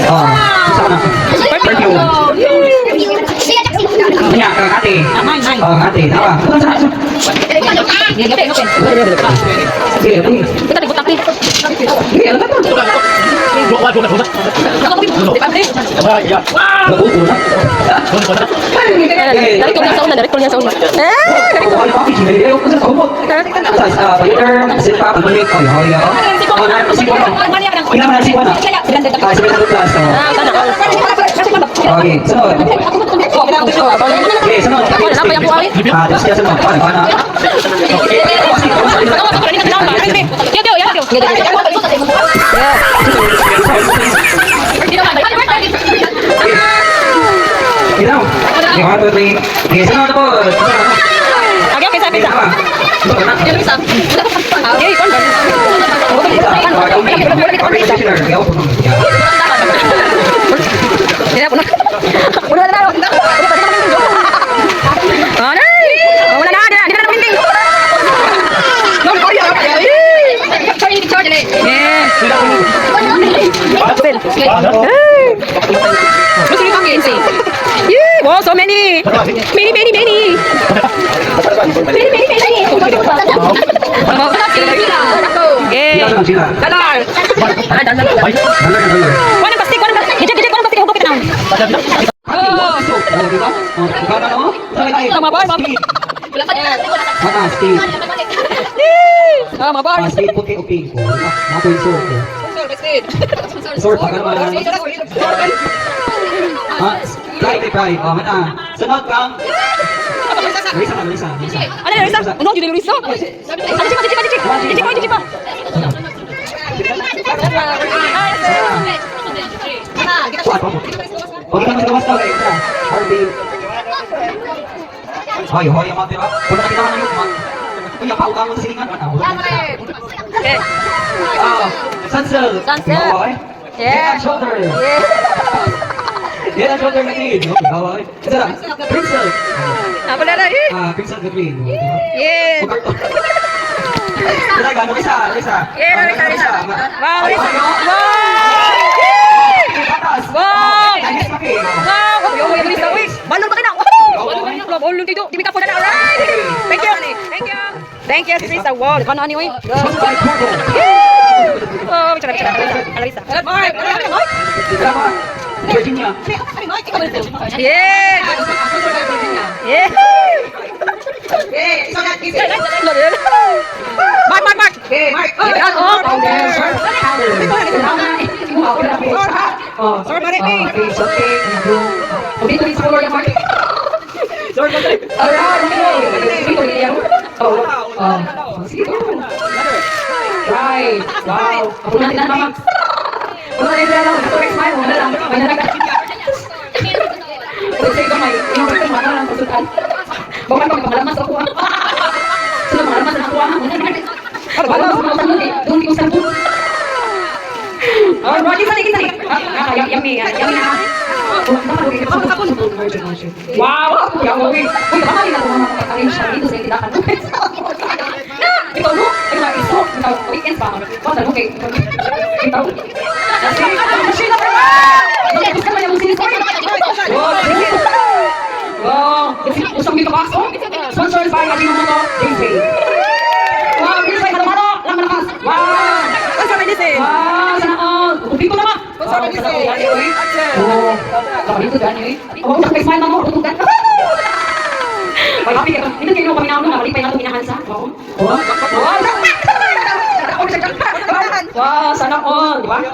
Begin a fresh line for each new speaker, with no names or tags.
Oh, sana. Perfume. Kanya, kakati. Oh, kati. Tawa. Sige,
Kita di butak nih.
sige, ano ba ito? Nabuto na.
Dari kulnya sauna, dari kulnya sauna.
Kung coffee, sinili ko sa saumot. Sa waiter, sipa, pagbulik. Oh, hoy, ako. Oh, sipa na. Hindi naman sipa na. Sipa na plus. Okay, sunod. Okay, sunod.
Apa yang kuali?
Terus dia sunod. Paano? Ginaw. Okay, 1, 2, 3. Okay, sunod po.
Agak bisa bisa. Dia bisa. Oke, kon. Tidak pernah. Udah ada. Oh, nah. Oh, udah ada. Di mana penting? Nom kau ya. Sorry, charge ni. Look at you sih. Wow, so many. Many. Dalar. Kuha ng plastic, Gijek, kuha ng plastic, hugupit na. Mga bar, mga bar.
Speed puti o pink. Ako yung sword. Sword pa ka naman. Try. Mata. Sunod kang. Larissa.
Ano, Larissa? Ano, yun yung Larissa? Jijik pa.
Huwag ka mas daw kayo. Harvey. Hoy, ang mga tira. Kung nakita ka na yung mga. Kuya, pautang mo sa silingan.
Okay.
Sansel. Head and shoulder. Head and shoulder between. Okay, isa lang. Pixel.
Apa dah?
Pixel between.
Yeah.
Kita ganun isa.
Larissa. Wow, Larissa. Wow. Yung Larissa, wait. Balon pa kina. Balon dito. Di ka po na. Alright. Thank you, Larissa. Wow, kan ani wait. Oh, bicara. Larissa.
Virginia.
Yeah. Mark.
Right. Wow. Wow. Usang dito ka? Sponsored by Ajinomoto Daisy. Wow, this way halo-halo lang malakas. Wow. Sana all. Dito na ba? Oh, dito gani eh. Oh, sa face mo tutugan. Wala pika. Ito kino kami na balik pa yung pinahansa. Oh. Wow, sana all, di ba?